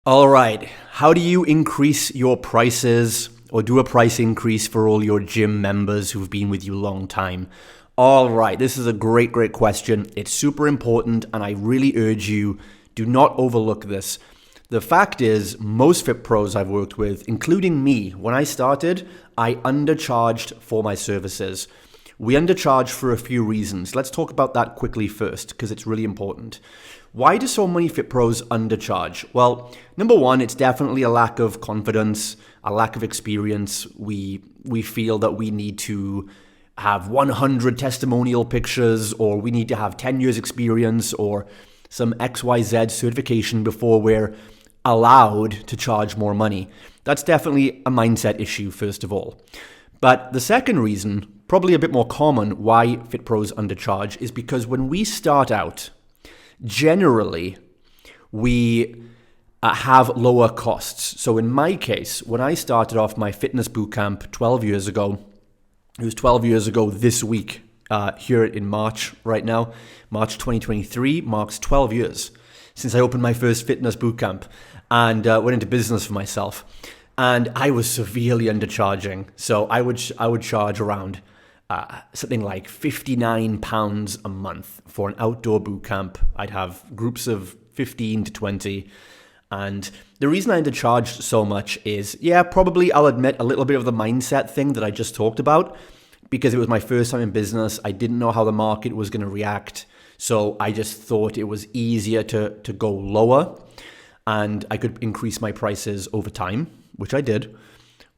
All right, how do you increase your prices or do a price increase for all your gym members who've been with you a long time? All right, this is a great question. It's super important, and I really urge you, do not overlook this. The fact is, most Fit Pros I've worked with, including me, when I started, I undercharged for my services. We undercharge for a few reasons. Let's talk about that quickly first, because it's really important. Why do so many Fit Pros undercharge? Well, number one, it's definitely a lack of confidence, a lack of experience. We feel that we need to have 100 testimonial pictures, or we need to have 10 years experience or some XYZ certification before we're allowed to charge more money. That's definitely a mindset issue, first of all. But the second reason, probably a bit more common, why Fit Pros undercharge is because when we start out, generally, we have lower costs. So in my case, when I started off my fitness bootcamp 12 years ago, it was 12 years ago this week, here in March right now, March 2023 marks 12 years since I opened my first fitness bootcamp and went into business for myself. And I was severely undercharging. So I would charge around something like £59 a month for an outdoor boot camp. I'd have groups of 15 to 20. And the reason I undercharged so much is, probably I'll admit a little bit of the mindset thing that I just talked about, because it was my first time in business. I didn't know how the market was going to react. So I just thought it was easier to go lower and I could increase my prices over time, which I did.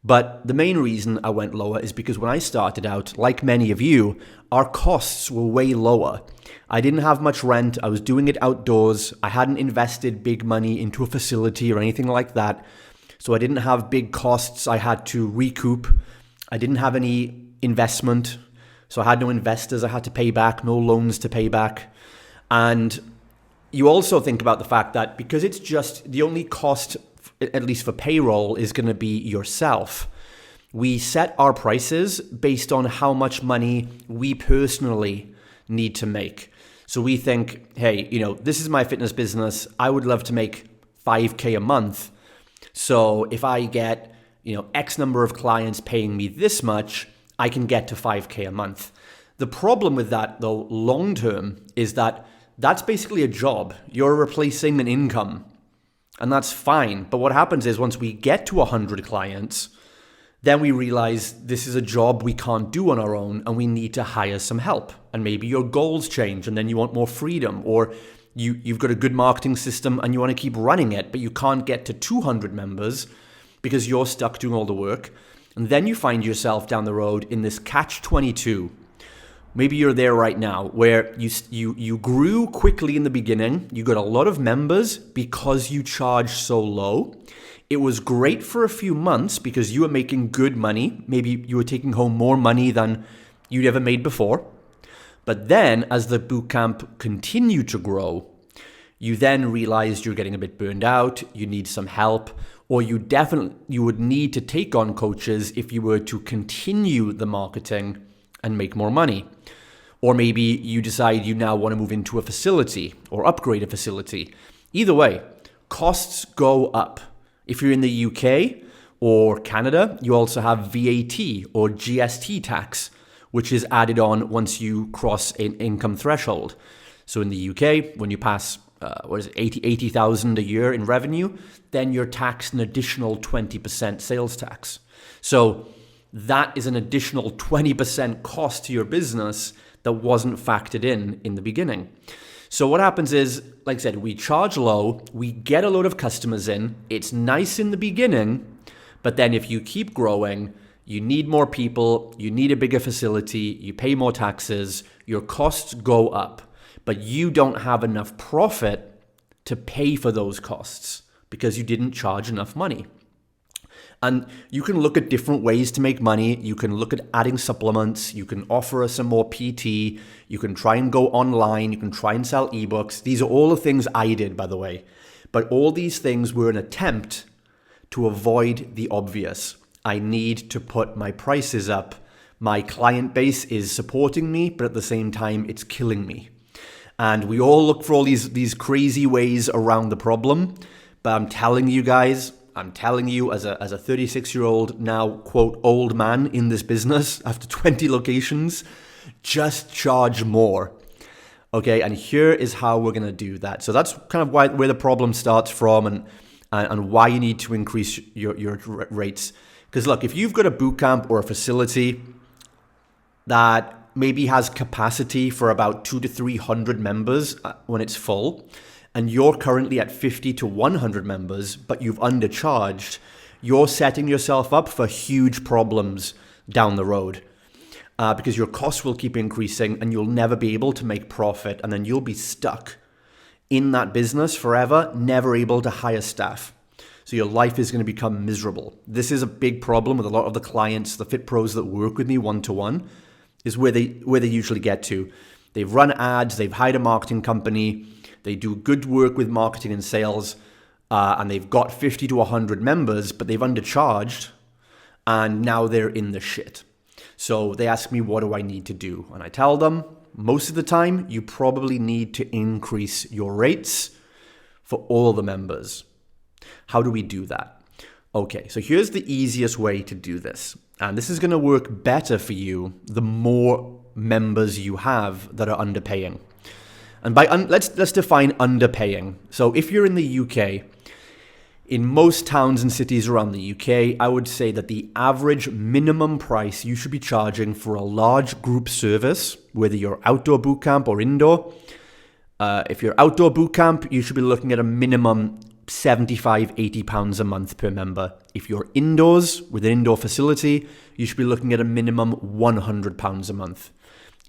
But the main reason I went lower is because when I started out, like many of you, our costs were way lower. I didn't have much rent. I was doing it outdoors. I hadn't invested big money into a facility or anything like that. So I didn't have big costs I had to recoup. I didn't have any investment. So I had no investors I had to pay back, no loans to pay back. And you also think about the fact that because it's just the only cost, at least for payroll, is going to be yourself. We set our prices based on how much money we personally need to make. So we think, hey, this is my fitness business. I would love to make 5K a month. So if I get, X number of clients paying me this much, I can get to 5K a month. The problem with that, though, long term, is that that's basically a job. You're replacing an income. And that's fine. But what happens is once we get to 100 clients, then we realize this is a job we can't do on our own and we need to hire some help. And maybe your goals change and then you want more freedom, or you've got a good marketing system and you want to keep running it, but you can't get to 200 members because you're stuck doing all the work. And then you find yourself down the road in this catch-22. Maybe you're there right now where you grew quickly in the beginning. You got a lot of members because you charged so low. It was great for a few months because you were making good money. Maybe you were taking home more money than you'd ever made before. But then as the bootcamp continued to grow, you then realized you're getting a bit burned out. You need some help, or you would need to take on coaches if you were to continue the marketing and make more money. Or maybe you decide you now want to move into a facility or upgrade a facility. Either way, costs go up. If you're in the UK or Canada, you also have VAT or GST tax, which is added on once you cross an income threshold. So in the UK, when you pass 80,000 a year in revenue, then you're taxed an additional 20% sales tax. So that is an additional 20% cost to your business that wasn't factored in the beginning. So what happens is, like I said, we charge low, we get a load of customers in, it's nice in the beginning, but then if you keep growing, you need more people, you need a bigger facility, you pay more taxes, your costs go up, but you don't have enough profit to pay for those costs because you didn't charge enough money. And you can look at different ways to make money. You can look at adding supplements. You can offer some more PT. You can try and go online. You can try and sell ebooks. These are all the things I did, by the way. But all these things were an attempt to avoid the obvious. I need to put my prices up. My client base is supporting me, but at the same time, it's killing me. And we all look for all these crazy ways around the problem. But I'm telling you guys, as a 36-year-old now, quote, old man in this business after 20 locations, just charge more. Okay, and here is how we're going to do that. So that's kind of where the problem starts from, and why you need to increase your rates. Because look, if you've got a bootcamp or a facility that maybe has capacity for about 200 to 300 members when it's full, and you're currently at 50 to 100 members, but you've undercharged, you're setting yourself up for huge problems down the road. Because your costs will keep increasing and you'll never be able to make profit, and then you'll be stuck in that business forever, never able to hire staff. So your life is going to become miserable. This is a big problem with a lot of the clients, the Fit Pros that work with me one-to-one, is where they usually get to. They've run ads, they've hired a marketing company, they do good work with marketing and sales, and they've got 50 to 100 members, but they've undercharged, and now they're in the shit. So they ask me, what do I need to do? And I tell them, most of the time, you probably need to increase your rates for all the members. How do we do that? Okay, so here's the easiest way to do this. And this is going to work better for you the more members you have that are underpaying. And by let's define underpaying. So if you're in the UK, in most towns and cities around the UK, I would say that the average minimum price you should be charging for a large group service, whether you're outdoor bootcamp or indoor, if you're outdoor bootcamp, you should be looking at a minimum £75, £80 a month per member. If you're indoors with an indoor facility, you should be looking at a minimum £100 a month.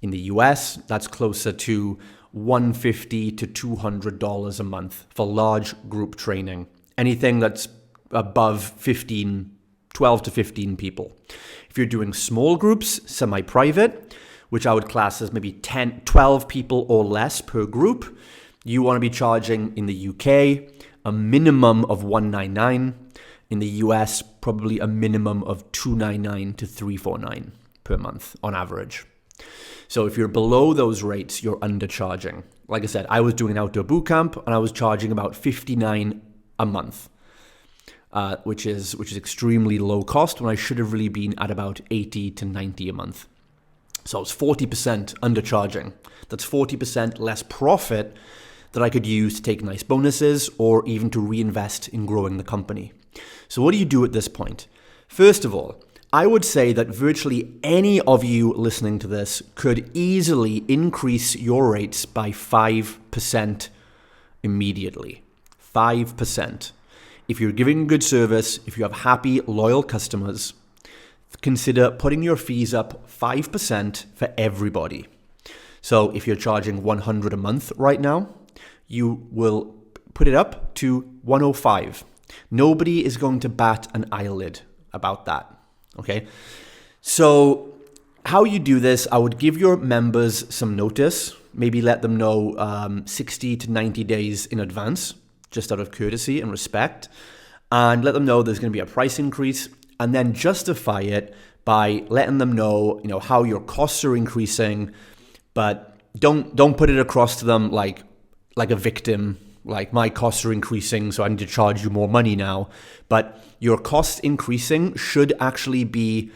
In the US, that's closer to $150 to $200 a month for large group training. Anything that's above 12 to 15 people. If you're doing small groups, semi-private, which I would class as maybe 12 people or less per group, you want to be charging in the UK a minimum of $199. In the US, probably a minimum of $299 to $349 per month on average. So if you're below those rates, you're undercharging. Like I said, I was doing an outdoor bootcamp and I was charging about $59 a month, which is extremely low cost when I should have really been at about $80 to $90 a month. So it's 40% undercharging. That's 40% less profit that I could use to take nice bonuses or even to reinvest in growing the company. So what do you do at this point? First of all, I would say that virtually any of you listening to this could easily increase your rates by 5% immediately. 5%. If you're giving good service, if you have happy, loyal customers, consider putting your fees up 5% for everybody. So if you're charging $100 a month right now, you will put it up to $105. Nobody is going to bat an eyelid about that. Okay? So how you do this, I would give your members some notice, maybe let them know 60 to 90 days in advance, just out of courtesy and respect, and let them know there's going to be a price increase, and then justify it by letting them know, how your costs are increasing, but don't put it across to them like a victim, like my costs are increasing, so I need to charge you more money now. But your costs increasing should actually be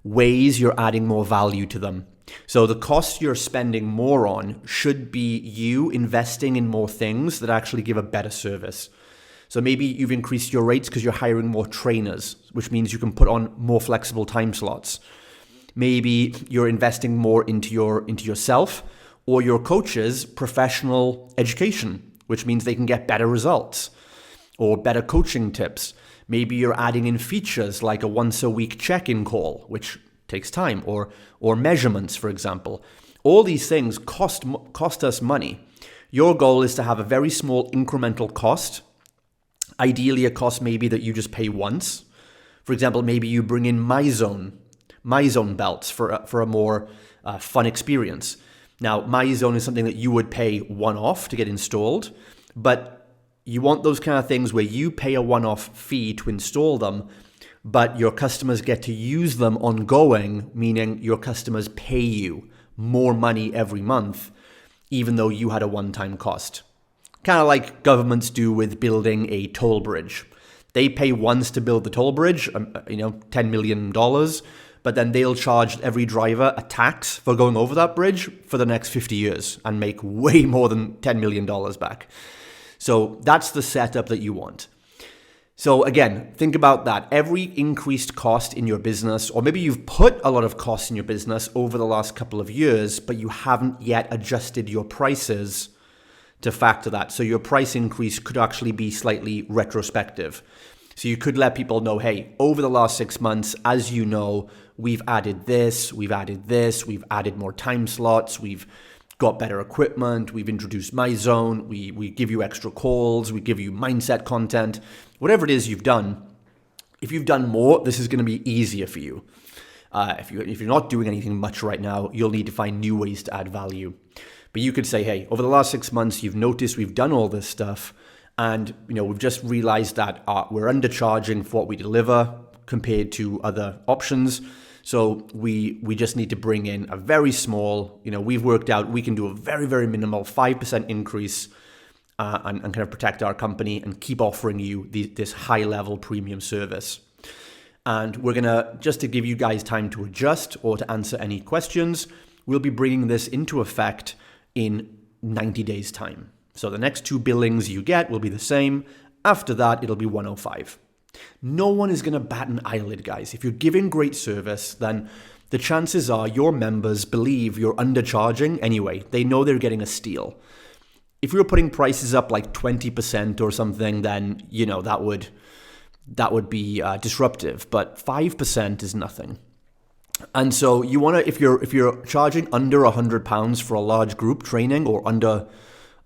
ways you're adding more value to them. So the cost you're spending more on should be you investing in more things that actually give a better service. So maybe you've increased your rates because you're hiring more trainers, which means you can put on more flexible time slots. Maybe you're investing more into yourself or your coach's professional education, which means they can get better results or better coaching tips. Maybe you're adding in features like a once a week check-in call, which takes time, or measurements, for example. All these things cost us money. Your goal is to have a very small incremental cost, ideally a cost maybe that you just pay once. For example, maybe you bring in MyZone belts for a more fun experience. Now, MyZone is something that you would pay one-off to get installed, but you want those kind of things where you pay a one-off fee to install them, but your customers get to use them ongoing, meaning your customers pay you more money every month, even though you had a one-time cost. Kind of like governments do with building a toll bridge. They pay once to build the toll bridge, $10 million, but then they'll charge every driver a tax for going over that bridge for the next 50 years and make way more than $10 million back. So that's the setup that you want. So again, think about that. Every increased cost in your business, or maybe you've put a lot of costs in your business over the last couple of years, but you haven't yet adjusted your prices to factor that. So your price increase could actually be slightly retrospective. So you could let people know, hey, over the last 6 months, as you know, we've added this, we've added more time slots, we've got better equipment, we've introduced My Zone, we give you extra calls, we give you mindset content, whatever it is you've done. If you've done more, this is going to be easier for you. If you're not doing anything much right now, you'll need to find new ways to add value. But you could say, hey, over the last 6 months, you've noticed we've done all this stuff, and we've just realized that we're undercharging for what we deliver compared to other options. So we just need to bring in a very small, we've worked out we can do a very, very minimal 5% increase and kind of protect our company and keep offering you this high-level premium service. And we're going to, just to give you guys time to adjust or to answer any questions, we'll be bringing this into effect in 90 days' time. So the next 2 billings you get will be the same. After that, it'll be 105. No one is going to bat an eyelid, guys. If you're giving great service, then the chances are your members believe you're undercharging anyway. They know they're getting a steal. If you're putting prices up like 20% or something, then, that would be disruptive. But 5% is nothing. And so you want to, if you're charging under £100 for a large group training or under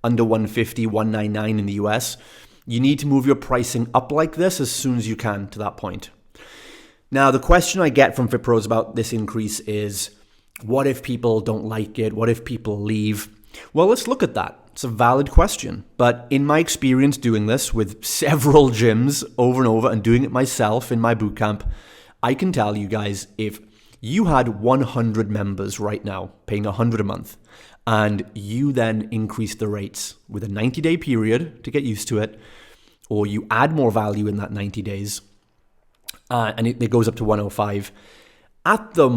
150, 199 in the US, you need to move your pricing up like this as soon as you can to that point. Now, the question I get from FitPros about this increase is, what if people don't like it? What if people leave? Well, let's look at that. It's a valid question. But in my experience doing this with several gyms over and over and doing it myself in my bootcamp, I can tell you guys, if you had 100 members right now paying $100 a month, and you then increase the rates with a 90-day period to get used to it, or you add more value in that 90 days, and it goes up to 105, at the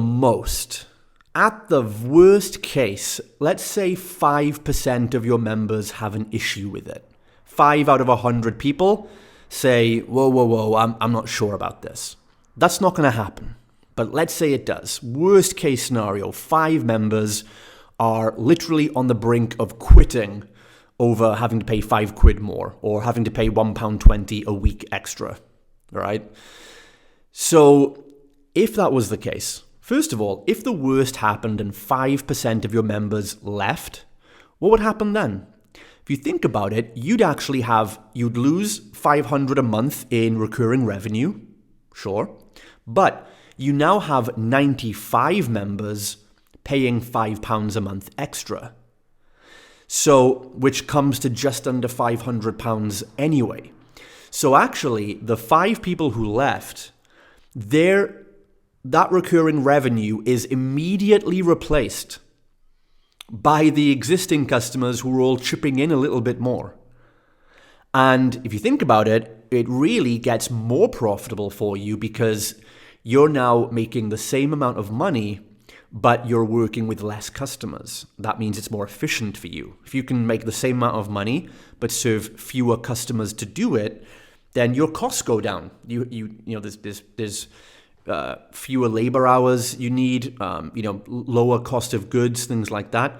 worst case, let's say 5% of your members have an issue with it. 5 out of 100 people say, whoa, I'm not sure about this. That's not going to happen. But let's say it does. Worst case scenario, 5 members are literally on the brink of quitting over having to pay £5 more or having to pay £1.20 a week extra, right? So if that was the case, first of all, if the worst happened and 5% of your members left, what would happen then? If you think about it, you'd lose $500 a month in recurring revenue, sure, but you now have 95 members paying £5 a month extra. So, which comes to just under £500 anyway. So actually, the 5 people who left, that recurring revenue is immediately replaced by the existing customers who are all chipping in a little bit more. And if you think about it, it really gets more profitable for you because you're now making the same amount of money, but you're working with less customers. That means it's more efficient for you. If you can make the same amount of money, but serve fewer customers to do it, then your costs go down. There's fewer labor hours you need, lower cost of goods, things like that.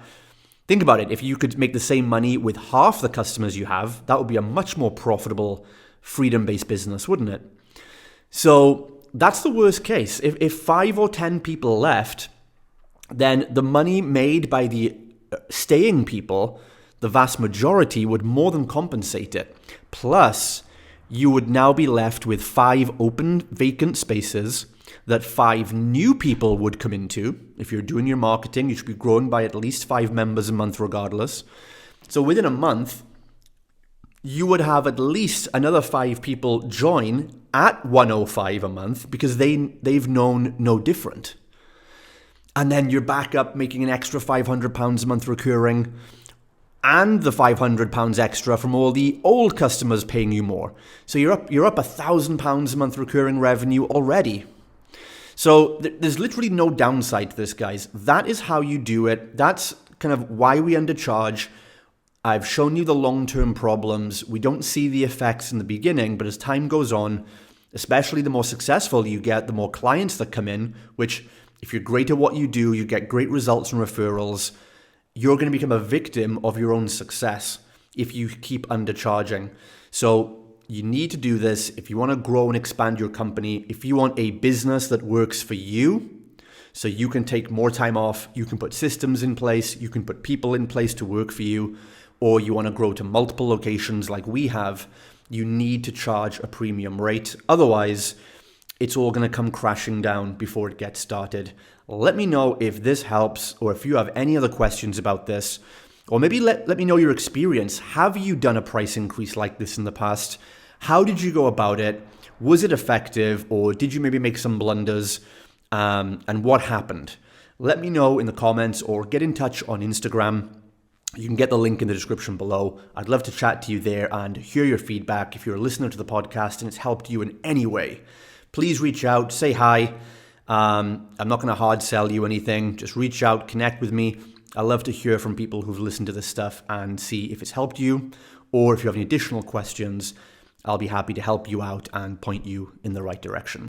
Think about it. If you could make the same money with half the customers you have, that would be a much more profitable freedom-based business, wouldn't it? So that's the worst case. If 5 or 10 people left, then the money made by the staying people, the vast majority, would more than compensate it. Plus, you would now be left with 5 open vacant spaces that 5 new people would come into. If you're doing your marketing, you should be growing by at least 5 members a month regardless. So within a month, you would have at least another 5 people join at 105 a month because they've known no different. And then you're back up making an extra £500 a month recurring. and the £500 extra from all the old customers paying you more. So you're up £1,000 a month recurring revenue already. So there's literally no downside to this, guys. That is how you do it. That's kind of why we undercharge. I've shown you the long-term problems. We don't see the effects in the beginning, but as time goes on, especially the more successful you get, the more clients that come in, which if you're great at what you do, you get great results and referrals, you're going to become a victim of your own success if you keep undercharging. So you need to do this if you want to grow and expand your company, if you want a business that works for you, so you can take more time off, you can put systems in place, you can put people in place to work for you, or you want to grow to multiple locations like we have, you need to charge a premium rate. Otherwise, it's all going to come crashing down before it gets started. Let me know if this helps, or if you have any other questions about this, or maybe let me know your experience. Have you done a price increase like this in the past? How did you go about it? Was it effective, or did you maybe make some blunders? And what happened? Let me know in the comments or get in touch on Instagram. You can get the link in the description below. I'd love to chat to you there and hear your feedback. If you're a listener to the podcast and it's helped you in any way, please reach out, say hi. I'm not going to hard sell you anything. Just reach out, connect with me. I love to hear from people who've listened to this stuff and see if it's helped you, or if you have any additional questions, I'll be happy to help you out and point you in the right direction.